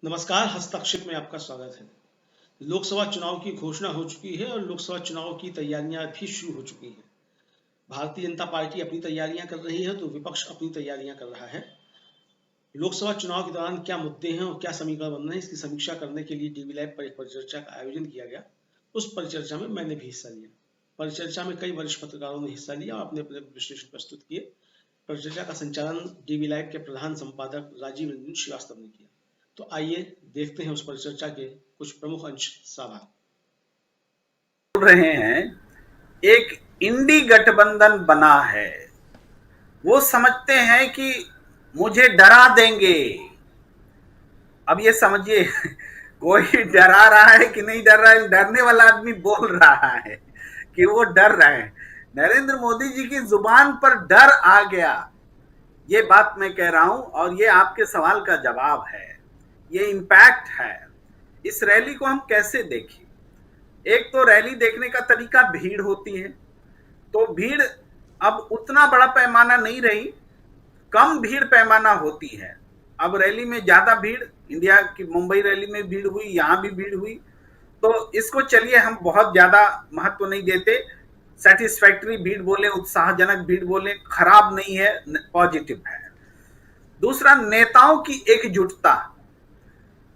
नमस्कार, हस्तक्षेप में आपका स्वागत है। लोकसभा चुनाव की घोषणा हो चुकी है और लोकसभा चुनाव की तैयारियां भी शुरू हो चुकी हैं। भारतीय जनता पार्टी अपनी तैयारियां कर रही है तो विपक्ष अपनी तैयारियां कर रहा है। लोकसभा चुनाव के दौरान क्या मुद्दे हैं और क्या समीकरण बन रहे हैं, इसकी समीक्षा करने के लिए डीवी लाइव पर एक परिचर्चा का आयोजन किया गया। उस परिचर्चा में मैंने भी हिस्सा लिया। परिचर्चा में कई वरिष्ठ पत्रकारों ने हिस्सा लिया और अपने अपने विश्लेषण प्रस्तुत किए। परिचर्चा का संचालन डीवी लाइव के प्रधान संपादक राजीव रंजन श्रीवास्तव ने किया। तो आइए देखते हैं उस परिचर्चा के कुछ प्रमुख अंश साभार। बोल रहे हैं एक इंडी गठबंधन बना है, वो समझते हैं कि मुझे डरा देंगे। अब ये समझिए कोई डरा रहा है कि नहीं डर रहा है। डरने वाला आदमी बोल रहा है कि वो डर रहे हैं। नरेंद्र मोदी जी की जुबान पर डर आ गया, ये बात मैं कह रहा हूं और ये आपके सवाल का जवाब है, ये इम्पैक्ट है। इस रैली को हम कैसे देखें? एक तो रैली देखने का तरीका भीड़ होती है, तो भीड़ अब उतना बड़ा पैमाना नहीं रही, कम भीड़ पैमाना होती है। अब रैली में ज्यादा भीड़, इंडिया की मुंबई रैली में भीड़ हुई, यहां भी भीड़ हुई, तो इसको चलिए हम बहुत ज्यादा महत्व नहीं देते। सेटिस्फैक्टरी भीड़ बोले, उत्साहजनक भीड़ बोले, खराब नहीं है, पॉजिटिव है। दूसरा, नेताओं की एकजुटता,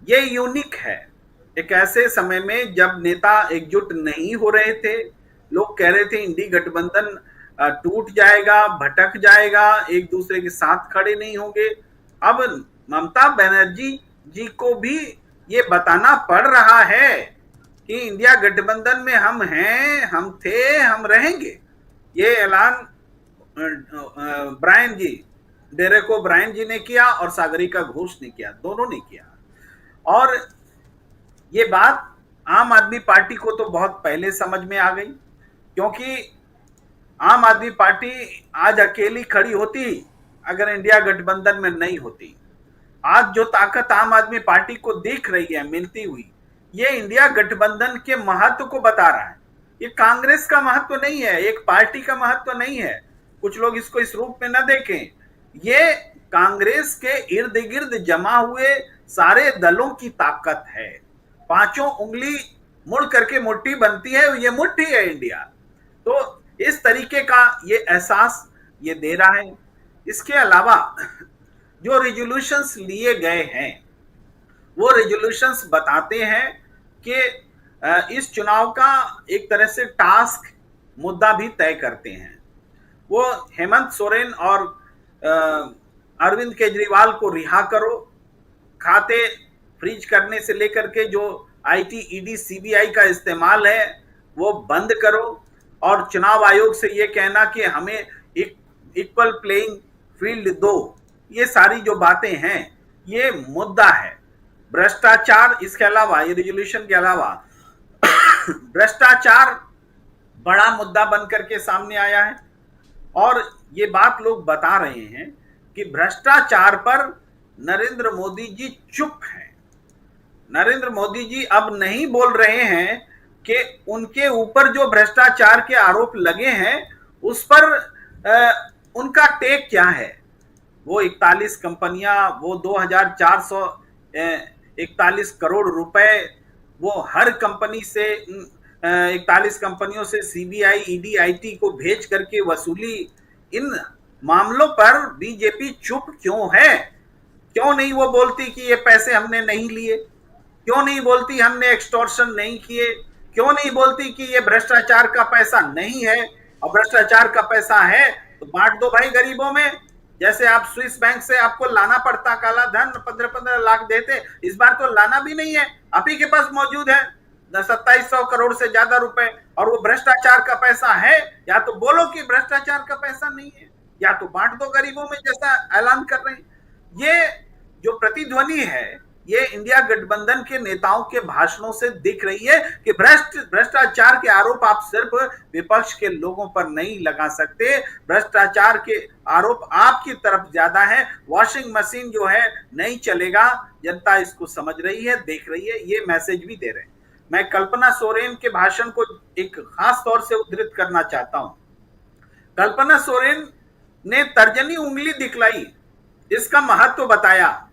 ये यूनिक है। एक ऐसे समय में जब नेता एकजुट नहीं हो रहे थे, लोग कह रहे थे इंडी गठबंधन टूट जाएगा, भटक जाएगा, एक दूसरे के साथ खड़े नहीं होंगे। अब ममता बनर्जी जी को भी ये बताना पड़ रहा है कि इंडिया गठबंधन में हम हैं, हम थे, हम रहेंगे। ये ऐलान ब्रायन जी, डेरेक ओब्रायन जी ने किया और सागरिका घोष ने किया, दोनों ने किया। और ये बात आम आदमी पार्टी को तो बहुत पहले समझ में आ गई, क्योंकि आम आदमी पार्टी आज अकेली खड़ी होती अगर इंडिया गठबंधन में नहीं होती। आज जो ताकत आम आदमी पार्टी को दिख रही है मिलती हुई, ये इंडिया गठबंधन के महत्व को बता रहा है। ये कांग्रेस का महत्व नहीं है, एक पार्टी का महत्व नहीं है। कुछ लोग इसको इस रूप में न देखें। ये कांग्रेस के इर्द गिर्द जमा हुए सारे दलों की ताकत है। पांचों उंगली मुड़ करके मुट्ठी बनती है, ये मुट्ठी है इंडिया। तो इस तरीके का ये एहसास ये दे रहा है। इसके अलावा जो रेजोल्यूशंस लिए गए हैं, वो रेजोल्यूशंस बताते हैं कि इस चुनाव का एक तरह से टास्क मुद्दा भी तय करते हैं। वो हेमंत सोरेन और अरविंद केजरीवाल को रिहा करो, खाते फ्रीज करने से लेकर के जो आईटी, ईडी, सीबीआई का इस्तेमाल है वो बंद करो, और चुनाव आयोग से ये कहना कि हमें इक्वल प्लेइंग फील्ड दो। ये सारी जो बातें हैं ये मुद्दा है। भ्रष्टाचार, इसके अलावा ये रेजोल्यूशन के अलावा भ्रष्टाचार बड़ा मुद्दा बन करके सामने आया है, और ये बात लोग बता रहे हैं कि भ्रष्टाचार पर नरेंद्र मोदी जी चुप हैं। नरेंद्र मोदी जी अब नहीं बोल रहे हैं कि उनके ऊपर जो भ्रष्टाचार के आरोप लगे हैं उस पर उनका टेक क्या है। वो 41 कंपनियां, वो 2441 करोड़ रुपए, वो हर कंपनी से 41 कंपनियों से सीबीआई, ईडी, आईटी को भेज करके वसूली। इन मामलों पर बीजेपी चुप क्यों है? क्यों नहीं वो बोलती कि ये पैसे हमने नहीं लिए? क्यों नहीं बोलती हमने एक्सटॉर्शन नहीं किए? क्यों नहीं बोलती कि ये भ्रष्टाचार का पैसा नहीं है, और भ्रष्टाचार का पैसा है तो बांट दो भाई गरीबों में। जैसे आप स्विस बैंक से आपको लाना पड़ता काला धन, 15-15 लाख देते, इस बार तो लाना भी नहीं है, आप ही के पास मौजूद है 2700 करोड़ से ज्यादा रुपए, और वो भ्रष्टाचार का पैसा है। या तो बोलो कि भ्रष्टाचार का पैसा नहीं है, या तो बांट दो गरीबों में जैसा ऐलान कर रहे हैं। ये जो प्रतिध्वनि है ये इंडिया गठबंधन के नेताओं के भाषणों से दिख रही है कि भ्रष्टाचार के आरोप आप सिर्फ विपक्ष के लोगों पर नहीं लगा सकते, भ्रष्टाचार के आरोप आपकी तरफ ज्यादा है। वॉशिंग मशीन जो है नहीं चलेगा, जनता इसको समझ रही है, देख रही है, ये मैसेज भी दे रहे हैं। मैं कल्पना सोरेन के भाषण को एक खास तौर से उद्धृत करना चाहता हूं। कल्पना सोरेन ने तर्जनी उंगली दिखलाई, इसका महत्व बताया।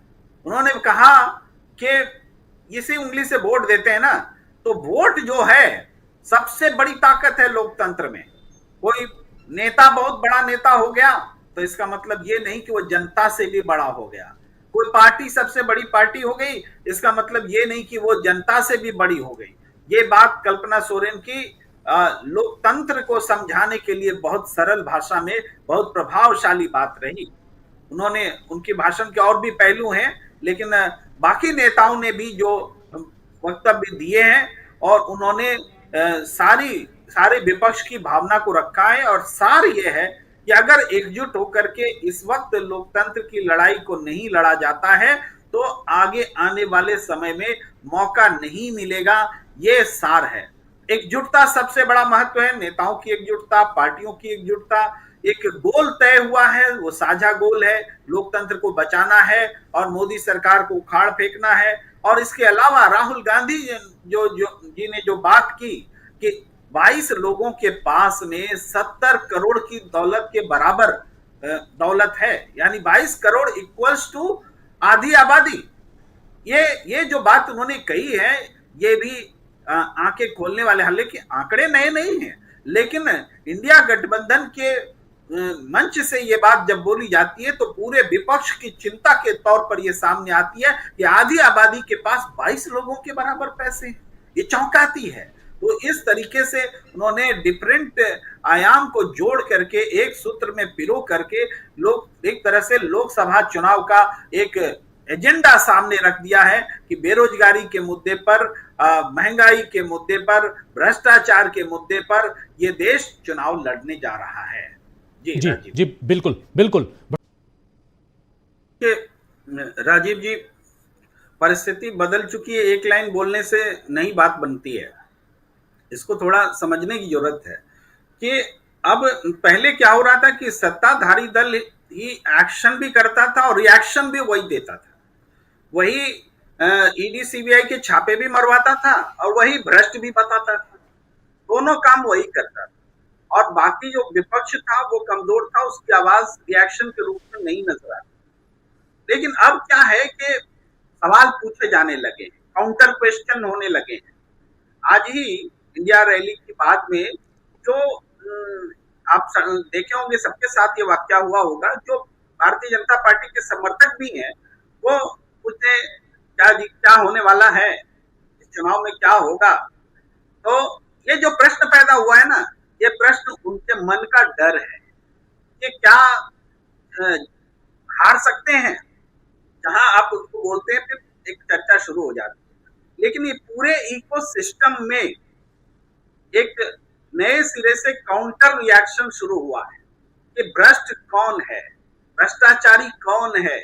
उन्होंने कहा कि इसी उंगली से वोट देते हैं ना, तो वोट जो है सबसे बड़ी ताकत है लोकतंत्र में। कोई नेता बहुत बड़ा नेता हो गया तो इसका मतलब ये नहीं कि वो जनता से भी बड़ा हो गया। कोई पार्टी सबसे बड़ी पार्टी हो गई, इसका मतलब ये नहीं कि वो जनता से भी बड़ी हो गई। ये बात कल्पना सोरेन की लोकतंत्र को समझाने के लिए बहुत सरल भाषा में बहुत प्रभावशाली बात रही। उन्होंने, उनकी भाषण के और भी पहलू हैं, लेकिन बाकी नेताओं ने भी जो वक्तव्य दिए हैं और उन्होंने सारे विपक्ष की भावना को रखा है। और सार ये है कि अगर एकजुट होकर के इस वक्त लोकतंत्र की लड़ाई को नहीं लड़ा जाता है तो आगे आने वाले समय में मौका नहीं मिलेगा। ये सार है। एकजुटता सबसे बड़ा महत्व है, नेताओं की एकजुटता, पार्टियों की एकजुटता। एक गोल तय हुआ है, वो साझा गोल है, लोकतंत्र को बचाना है और मोदी सरकार को उखाड़ फेंकना है। और इसके अलावा राहुल गांधी जी ने जो बात की कि 22 लोगों के पास में 70 करोड़ की दौलत के बराबर दौलत है, यानी 22 करोड़ इक्वल्स टू आधी आबादी। ये जो बात उन्होंने कही है, ये भी आंखें खोलने वाले। हालांकि आंकड़े नए नहीं हैं, लेकिन इंडिया गठबंधन के मंच से ये बात जब बोली जाती है तो पूरे विपक्ष की चिंता के तौर पर यह सामने आती है कि आधी आबादी के पास 22 लोगों के बराबर पैसे। ये चौंकाती है। तो इस तरीके से उन्होंने डिफरेंट आयाम को जोड़ करके एक सूत्र में पिरो करके लोग एक तरह से लोकसभा चुनाव का एक एजेंडा सामने रख दिया है कि बेरोजगारी के मुद्दे पर, महंगाई के मुद्दे पर, भ्रष्टाचार के मुद्दे पर यह देश चुनाव लड़ने जा रहा है। जी जी बिल्कुल बिल्कुल। राजीव जी, परिस्थिति बदल चुकी है। एक लाइन बोलने से नई बात बनती है। इसको थोड़ा समझने की जरूरत है कि अब पहले क्या हो रहा था कि सत्ताधारी दल ही एक्शन भी करता था और रिएक्शन भी वही देता था। वही ईडी सीबीआई के छापे भी मरवाता था और वही भ्रष्ट भी बताता था। दोनों काम वही करता था और बाकी जो विपक्ष था वो कमजोर था, उसकी आवाज रिएक्शन के रूप में नहीं नजर आती। लेकिन अब क्या है कि सवाल पूछे जाने लगे, काउंटर क्वेश्चन होने लगे हैं। आज ही इंडिया रैली के बाद में जो आप देखे होंगे, सबके साथ ये वाकया हुआ होगा, जो भारतीय जनता पार्टी के समर्थक भी हैं वो पूछते क्या होने वाला है, इस चुनाव में क्या होगा। तो ये जो प्रश्न पैदा हुआ है ना, ये प्रश्न उनके मन का डर है कि क्या हार सकते हैं। जहां आप उसको बोलते हैं फिर एक चर्चा शुरू हो जाती है। लेकिन ये पूरे इकोसिस्टम में एक नए सिरे से काउंटर रिएक्शन शुरू हुआ है कि भ्रष्ट कौन है, भ्रष्टाचारी कौन है,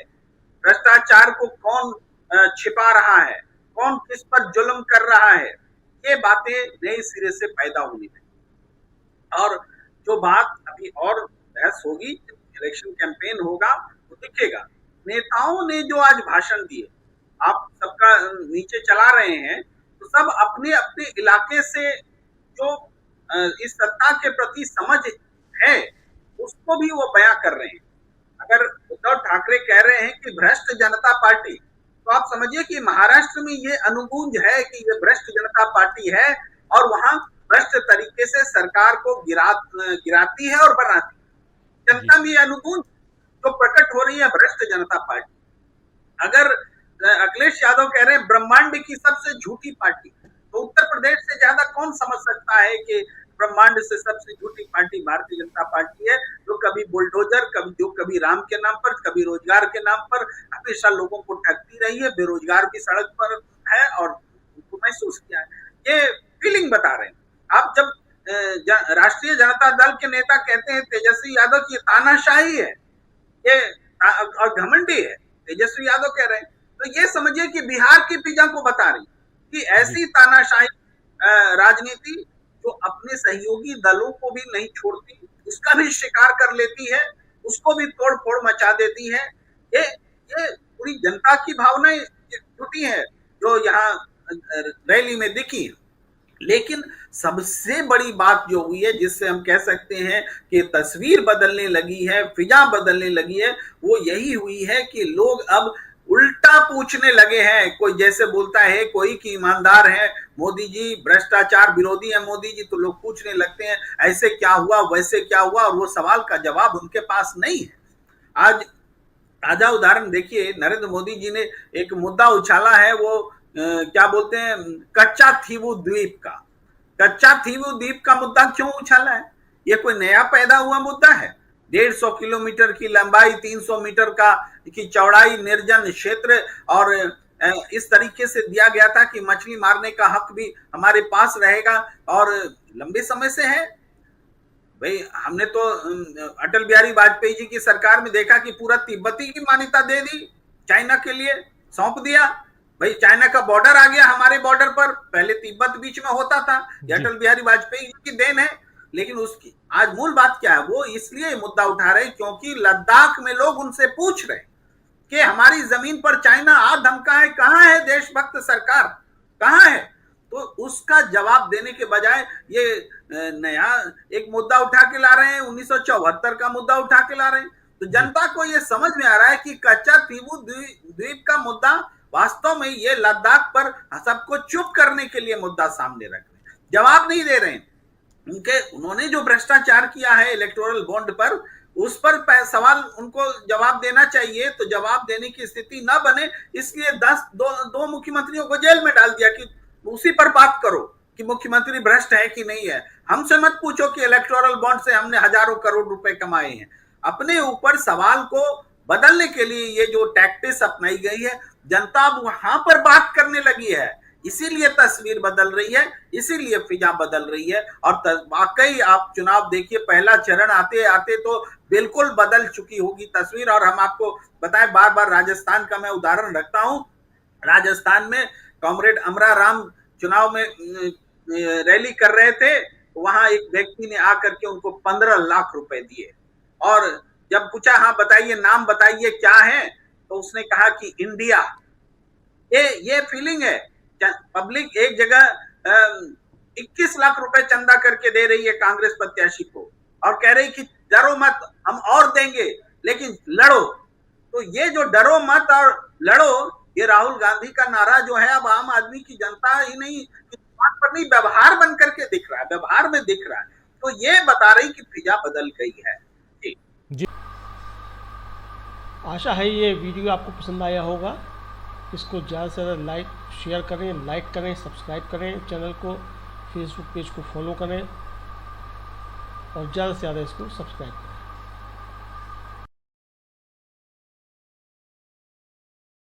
भ्रष्टाचार को कौन छिपा रहा है, कौन किस पर जुल्म कर रहा है। ये बातें नए सिरे से पैदा होनी चाहिए। और जो बात अभी और बहस होगी, इलेक्शन कैंपेन होगा तो दिखेगा। नेताओं ने जो आज भाषण दिए, आप सबका नीचे चला रहे हैं, तो सब अपने अपने इलाके से जो इस सत्ता के प्रति समझ है उसको भी वो बयां कर रहे हैं। अगर उद्धव ठाकरे कह रहे हैं कि भ्रष्ट जनता पार्टी, तो आप समझिए कि महाराष्ट्र में ये अनुगूंज है कि ये भ्रष्ट जनता पार्टी है और वहां भ्रष्ट तरीके से सरकार को गिराती है और बनाती है। जनता में ये अनुगूंज जो प्रकट हो रही है भ्रष्ट जनता पार्टी। अगर अखिलेश यादव कह रहे हैं ब्रह्मांड की सबसे झूठी पार्टी, तो उत्तर प्रदेश से ज्यादा कौन समझ सकता है कि ब्रह्मांड से सबसे झूठी पार्टी भारतीय जनता पार्टी है, जो कभी बुलडोजर, कभी राम के नाम पर, कभी रोजगार के नाम पर हमेशा लोगों को ठगती रही है, बेरोजगार भी सड़क पर है और उनको महसूस किया है। ये फीलिंग बता रहे हैं। आप जब राष्ट्रीय जनता दल के नेता कहते हैं तेजस्वी यादव की तानाशाही है ये और घमंडी है, तेजस्वी यादव कह रहे हैं, तो ये समझिए कि बिहार की फिजा को बता रही कि ऐसी तानाशाही राजनीति जो अपने सहयोगी दलों को भी नहीं छोड़ती, उसका भी शिकार कर लेती है, उसको भी तोड़ फोड़ मचा देती है। ये पूरी जनता की भावनाएं टूटी है जो यहाँ रैली में दिखी। लेकिन सबसे बड़ी बात जो हुई है, जिससे हम कह सकते हैं कि तस्वीर बदलने लगी है, फिजा बदलने लगी है, वो यही हुई है कि लोग अब उल्टा पूछने लगे हैं। कोई जैसे बोलता है कोई कि ईमानदार है मोदी जी, भ्रष्टाचार विरोधी है मोदी जी, तो लोग पूछने लगते हैं ऐसे क्या हुआ वैसे क्या हुआ, और वो सवाल का जवाब उनके पास नहीं है। आज ताजा उदाहरण देखिए, नरेंद्र मोदी जी ने एक मुद्दा उछाला है, वो क्या बोलते हैं, कच्चा थीवू द्वीप का। कच्चा थीवू द्वीप का मुद्दा क्यों उछाला है? ये कोई नया पैदा हुआ मुद्दा है? 150 किलोमीटर की लंबाई, 300 मीटर की चौड़ाई निर्जन क्षेत्र, और इस तरीके से दिया गया था कि मछली मारने का हक भी हमारे पास रहेगा, और लंबे समय से है भाई। हमने तो अटल बिहारी वाजपेयी जी की सरकार में देखा कि पूरा तिब्बती की मान्यता दे दी, चाइना के लिए सौंप दिया भाई। चाइना का बॉर्डर आ गया हमारे बॉर्डर पर, पहले तिब्बत बीच में होता था। ये अटल बिहारी वाजपेयी जी की देन है। लेकिन उसकी आज मूल बात क्या है, वो इसलिए मुद्दा उठा रहे क्योंकि लद्दाख में लोग उनसे पूछ रहे कि हमारी जमीन पर चाइना आ धमका है, कहां है देशभक्त सरकार, कहां है? तो उसका जवाब देने के बजाय ये नया एक मुद्दा उठा के ला रहे हैं, 1974 का मुद्दा उठा के ला रहे हैं। तो जनता को ये समझ में आ रहा है कि कच्चा थीवू द्वीप का मुद्दा वास्तव में ये लद्दाख पर सबको चुप करने के लिए मुद्दा सामने रख रहे हैं, जवाब नहीं दे रहे हैं। उन्होंने जो भ्रष्टाचार किया है इलेक्टोरल बॉन्ड पर, उस पर सवाल उनको जवाब देना चाहिए, तो जवाब देने की स्थिति ना बने, इसलिए दो मुख्यमंत्रियों को जेल में डाल दिया कि उसी पर बात करो कि मुख्यमंत्री भ्रष्ट है कि नहीं है। हमसे मत पूछो कि इलेक्टोरल बॉन्ड से हमने हजारों करोड़ रुपए कमाए हैं। अपने ऊपर सवाल को बदलने के लिए ये जो टैक्टिस अपनाई गई है, जनता अब वहां पर बात करने लगी है, इसीलिए तस्वीर बदल रही है, इसीलिए फिजा बदल रही है। और वाकई आप चुनाव देखिए, पहला चरण आते आते तो बिल्कुल बदल चुकी होगी तस्वीर। और हम आपको बताएं, बार बार राजस्थान का मैं उदाहरण रखता हूं। राजस्थान में कॉमरेड अमरा राम चुनाव में रैली कर रहे थे, वहां एक व्यक्ति ने आकर के उनको 15 लाख रुपए दिए, और जब पूछा हाँ बताइए, नाम बताइए क्या है, तो उसने कहा कि इंडिया। ये फीलिंग है। पब्लिक एक जगह 21 लाख रुपए चंदा करके दे रही है कांग्रेस प्रत्याशी को, और कह रही कि डरो मत, हम और देंगे लेकिन लड़ो। तो ये जो डरो मत और लड़ो, ये राहुल गांधी का नारा जो है, अब आम आदमी की जनता ही नहीं, पर नहीं, व्यवहार बन करके दिख रहा है, व्यवहार में दिख रहा है। तो ये बता रही कि फिजा बदल गई है। जी, आशा है ये वीडियो आपको पसंद आया होगा। इसको ज़्यादा से ज़्यादा शेयर करें, लाइक करें, सब्सक्राइब करें चैनल को, फेसबुक पेज को फॉलो करें, और ज़्यादा से ज़्यादा इसको सब्सक्राइब करें।